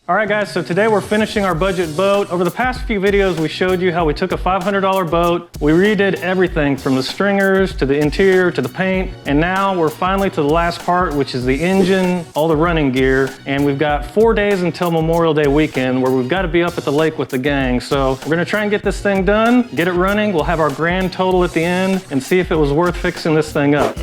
All right guys, so today we're finishing our budget boat. Over the past few videos, we showed you how we took a $500 boat, we redid everything from the stringers to the interior to the paint, and now we're finally to the last part, which is the engine, all the running gear, and we've got 4 days until Memorial Day weekend where we've got to be up at the lake with the gang. So we're gonna try and get this thing done, get it running, we'll have our grand total at the end, and see if it was worth fixing this thing up.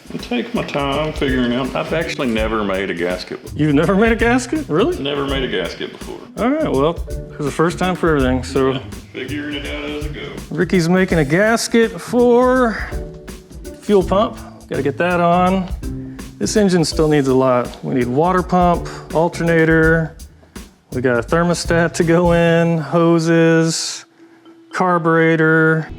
I take my time figuring out. I've actually never made a gasket before. You've never made a gasket? Really? Never made a gasket before. All right, well, it's the first time for everything, so. Yeah, figuring it out as I go. Ricky's making a gasket for fuel pump. Gotta get that on. This engine still needs a lot. We need water pump, alternator. We got a thermostat to go in, hoses, carburetor.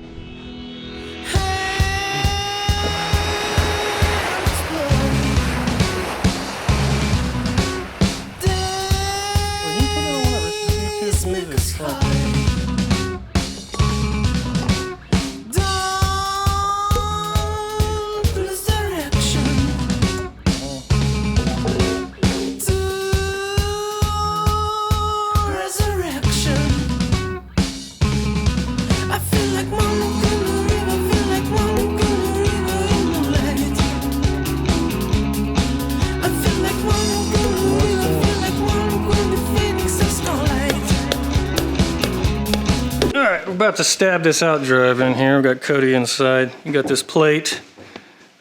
We're about to stab this Outdrive in here. We've got Cody inside. You got this plate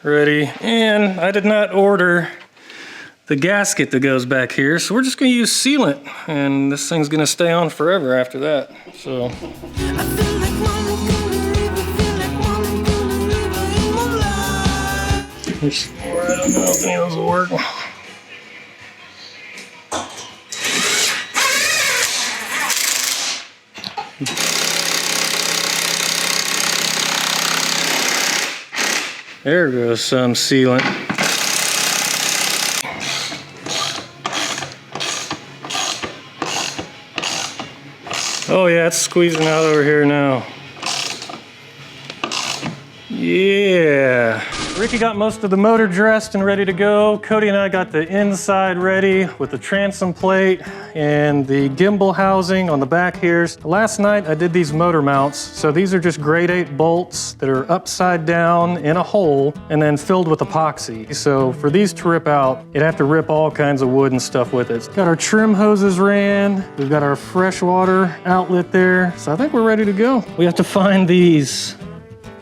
ready. And I did not order the gasket that goes back here, so we're just gonna use sealant. And this thing's gonna stay on forever after that, so. I don't know if any of those will work. There goes some sealant. Oh yeah, it's squeezing out over here now. Yeah. Ricky got most of the motor dressed and ready to go. Cody and I got the inside ready with the transom plate and the gimbal housing on the back here. Last night I did these motor mounts. So these are just grade 8 bolts that are upside down in a hole and then filled with epoxy. So for these to rip out, you'd have to rip all kinds of wood and stuff with it. Got our trim hoses ran. We've got our freshwater outlet there. So I think we're ready to go. We have to find these.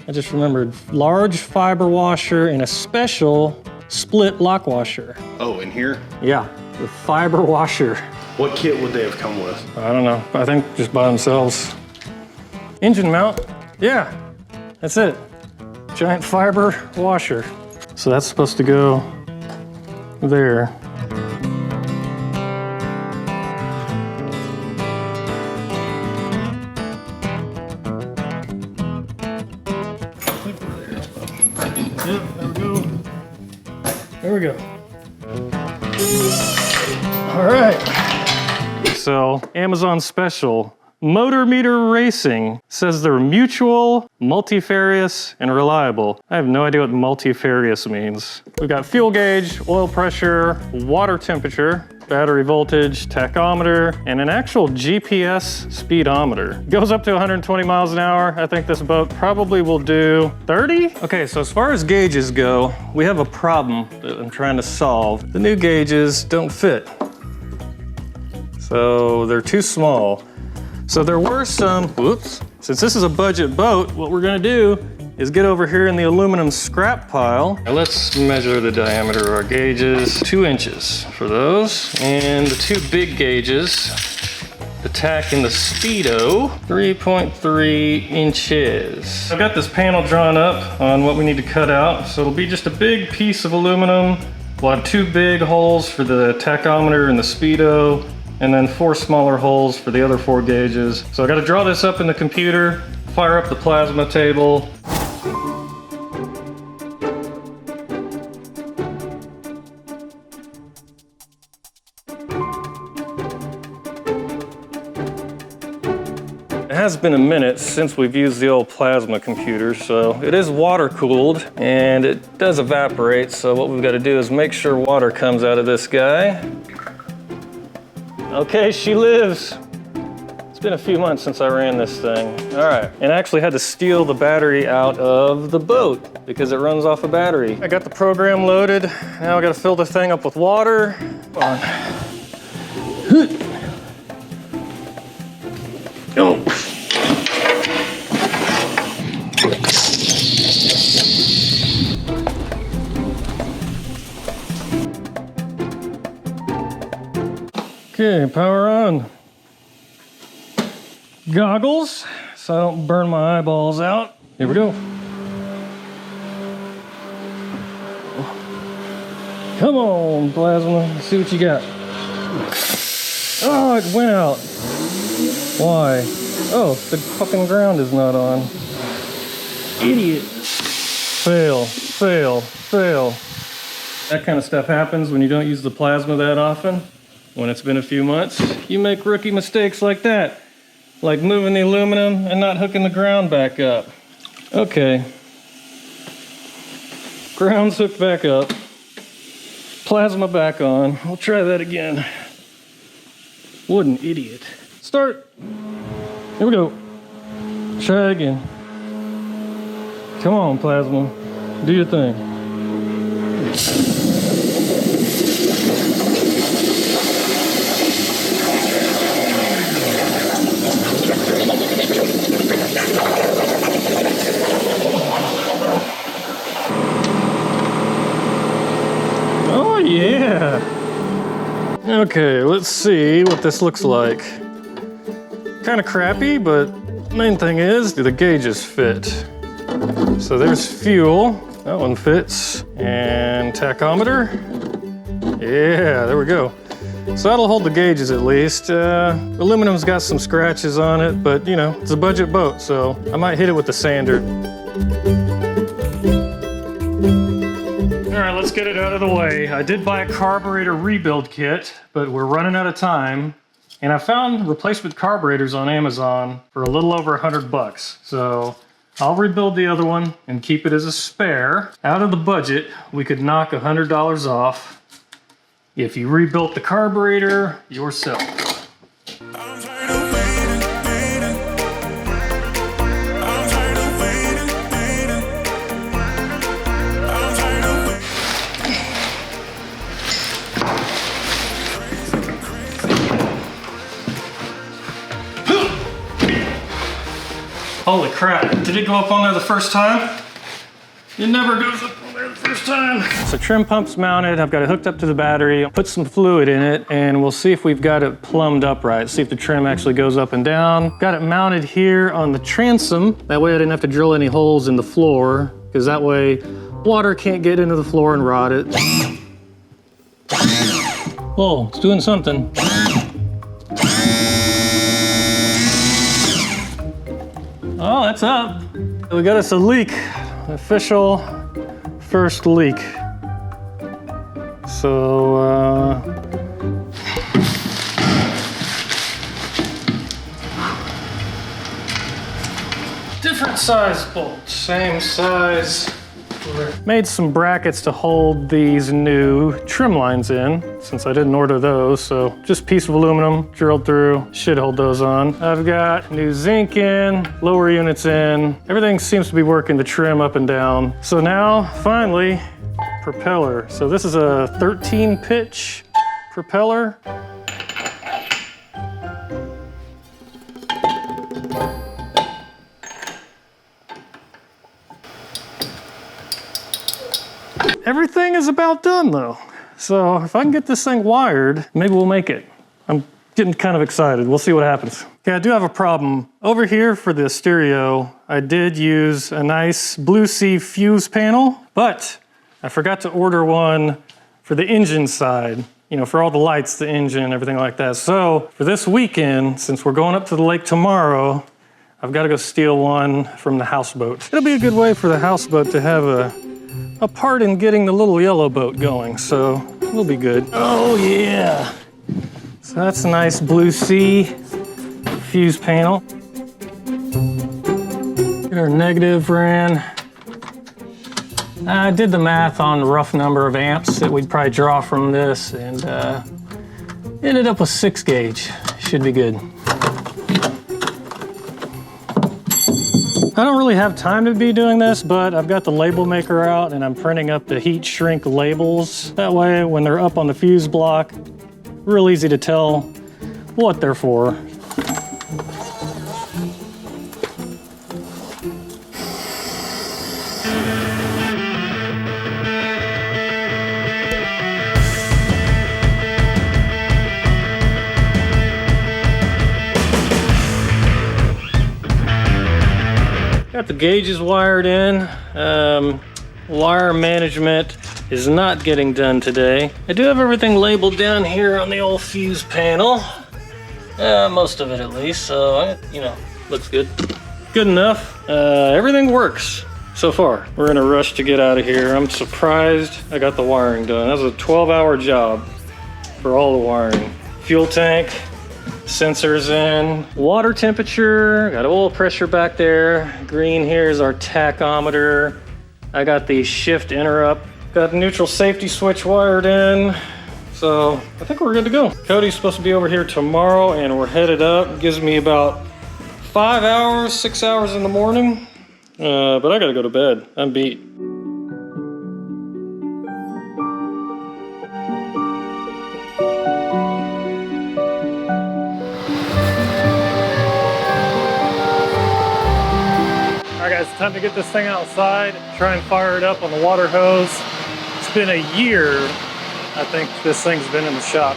I just remembered, large fiber washer and a special split lock washer. Oh, in here? Yeah, the fiber washer. What kit would they have come with? I don't know, I think just by themselves. Engine mount, yeah, that's it. Giant fiber washer. So that's supposed to go there. Yep, there we go. There we go. All right. So, Amazon special. Motor Meter Racing says they're mutual, multifarious, and reliable. I have no idea what multifarious means. We've got fuel gauge, oil pressure, water temperature, battery voltage, tachometer, and an actual GPS speedometer. Goes up to 120 miles an hour. I think this boat probably will do 30. Okay, so as far as gauges go, we have a problem that I'm trying to solve. The new gauges don't fit. So they're too small. So there were some, whoops. Since this is a budget boat, what we're gonna do is get over here in the aluminum scrap pile. Now let's measure the diameter of our gauges. 2 inches for those. And the 2 big gauges, the tack and the speedo, 3.3 inches. I've got this panel drawn up on what we need to cut out. So it'll be just a big piece of aluminum. We'll have 2 big holes for the tachometer and the speedo, and then 4 smaller holes for the other 4 gauges. So I gotta draw this up in the computer, fire up the plasma table. It has been a minute since we've used the old plasma computer, so it is water cooled and it does evaporate. So what we've got to do is make sure water comes out of this guy. Okay, she lives. It's been a few months since I ran this thing. All right, and I actually had to steal the battery out of the boat because it runs off a battery. I got the program loaded. Now I gotta fill the thing up with water. Come on. Oh. Okay, power on. Goggles, so I don't burn my eyeballs out. Here we go. Come on, plasma, let's see what you got. Oh, it went out. Why? Oh, the fucking ground is not on. Idiot. Fail, fail, fail. That kind of stuff happens when you don't use the plasma that often. When it's been a few months, you make rookie mistakes like that. Like moving the aluminum and not hooking the ground back up. Okay. Ground's hooked back up. Plasma back on. We'll try that again. What an idiot. Start. Here we go. Try again. Come on, plasma. Do your thing. Oh yeah. Okay, let's see what this looks like. Kind of crappy, but main thing is, do the gauges fit? So there's fuel, that one fits, and tachometer. Yeah, there we go. So that'll hold the gauges at least. Aluminum's got some scratches on it, but you know, it's a budget boat, so I might hit it with the sander. All right, let's get it out of the way. I did buy a carburetor rebuild kit, but we're running out of time. And I found replacement carburetors on Amazon for a little over $100. So I'll rebuild the other one and keep it as a spare. Out of the budget, we could knock $100 off if you rebuilt the carburetor yourself. Holy crap, did it go up on there the first time? It never goes up on there the first time. So trim pump's mounted, I've got it hooked up to the battery, I'll put some fluid in it, and we'll see if we've got it plumbed up right, see if the trim actually goes up and down. Got it mounted here on the transom, that way I didn't have to drill any holes in the floor, because that way water can't get into the floor and rot it. Oh, it's doing something. Oh, that's up. We got us a leak, official first leak. So, different size bolts, same size. Made some brackets to hold these new trim lines in, since I didn't order those, so just a piece of aluminum drilled through, should hold those on. I've got new zinc in, lower units in, everything seems to be working the trim up and down. So now, finally, propeller. So this is a 13 pitch propeller. Everything is about done though. So if I can get this thing wired, maybe we'll make it. I'm getting kind of excited. We'll see what happens. Okay, I do have a problem. Over here for the stereo, I did use a nice Blue Sea fuse panel, but I forgot to order one for the engine side. You know, for all the lights, the engine, everything like that. So for this weekend, since we're going up to the lake tomorrow, I've got to go steal one from the houseboat. It'll be a good way for the houseboat to have a part in getting the little yellow boat going, so we'll be good. Oh yeah! So that's a nice Blue Sea fuse panel. Get our negative ran. I did the math on the rough number of amps that we'd probably draw from this, and Ended up with 6 gauge. Should be good. I don't really have time to be doing this, but I've got the label maker out and I'm printing up the heat shrink labels. That way, when they're up on the fuse block, real easy to tell what they're for. Got the gauges wired in. Wire management is not getting done today. I do have everything labeled down here on the old fuse panel. Most of it at least, so you know, looks good. Good enough. Everything works so far. We're in a rush to get out of here. I'm surprised I got the wiring done. That was a 12-hour job for all the wiring. Fuel tank, sensors in, water temperature, got oil pressure back there. Green here is our tachometer. I got the shift interrupt, got the neutral safety switch wired in. So I think we're good to go. Cody's supposed to be over here tomorrow and we're headed up. Gives me about 5 hours, 6 hours in the morning. But I gotta go to bed. I'm beat. It's time to get this thing outside, try and fire it up on the water hose. It's been a year, I think this thing's been in the shop.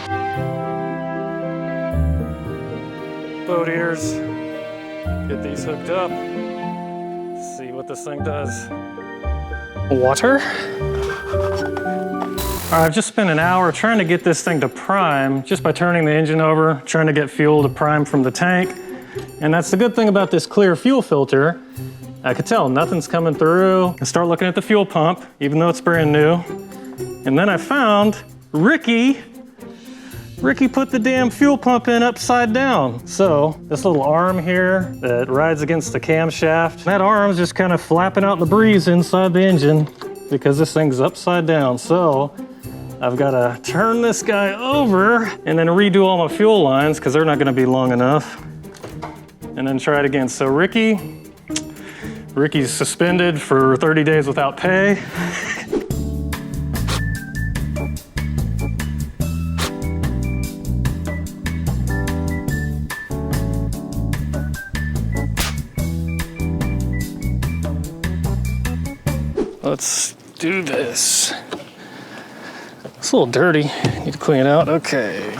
Boat ears, get these hooked up, see what this thing does. Water. All right, I've just spent an hour trying to get this thing to prime just by turning the engine over, trying to get fuel to prime from the tank. And that's the good thing about this clear fuel filter. I could tell nothing's coming through. I start looking at the fuel pump, even though it's brand new. And then I found Ricky put the damn fuel pump in upside down. So this little arm here that rides against the camshaft, that arm's just kind of flapping out in the breeze inside the engine because this thing's upside down. So I've got to turn this guy over and then redo all my fuel lines because they're not going to be long enough. And then try it again. So Ricky's suspended for 30 days without pay. Let's do this. It's a little dirty. Need to clean it out. Okay.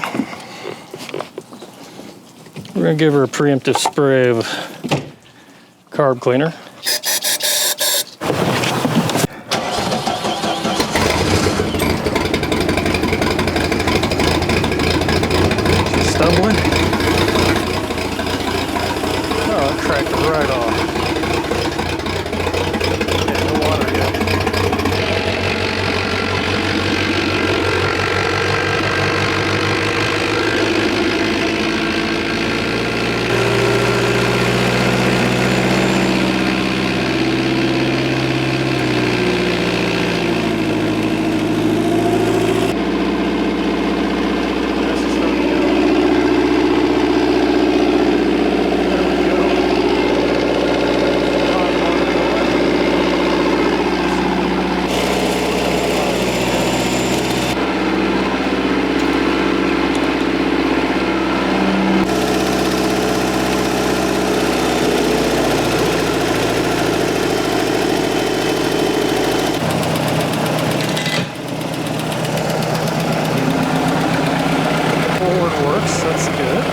We're gonna give her a preemptive spray of carb cleaner. Stumbling. Oh, it cracked it right off. Yeah, no water yet. That's good.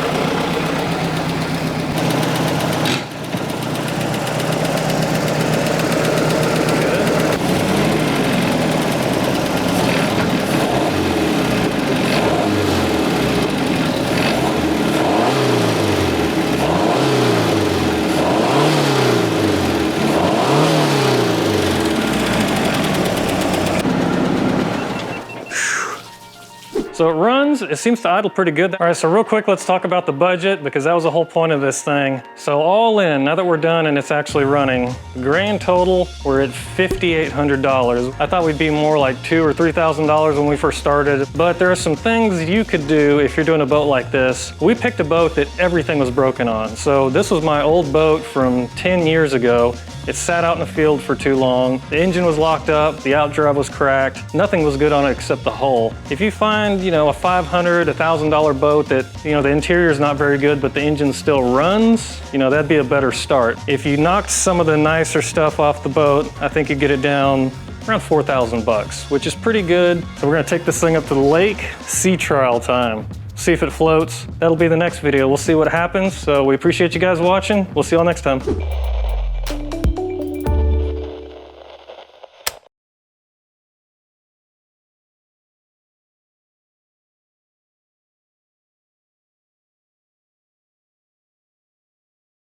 So it runs runs, it seems to idle pretty good. All right, so real quick, let's talk about the budget because that was the whole point of this thing. So all in, now that we're done and it's actually running, grand total, we're at $5,800. I thought we'd be more like $2,000 or $3,000 when we first started, but there are some things you could do if you're doing a boat like this. We picked a boat that everything was broken on. So this was my old boat from 10 years ago. It sat out in the field for too long. The engine was locked up, the outdrive was cracked. Nothing was good on it except the hull. If you find, a $500, $1,000 boat that, the interior is not very good, but the engine still runs, that'd be a better start. If you knocked some of the nicer stuff off the boat, I think you'd get it down around 4,000 bucks, which is pretty good. So we're gonna take this thing up to the lake, sea trial time. See if it floats. That'll be the next video. We'll see what happens. So we appreciate you guys watching. We'll see y'all next time.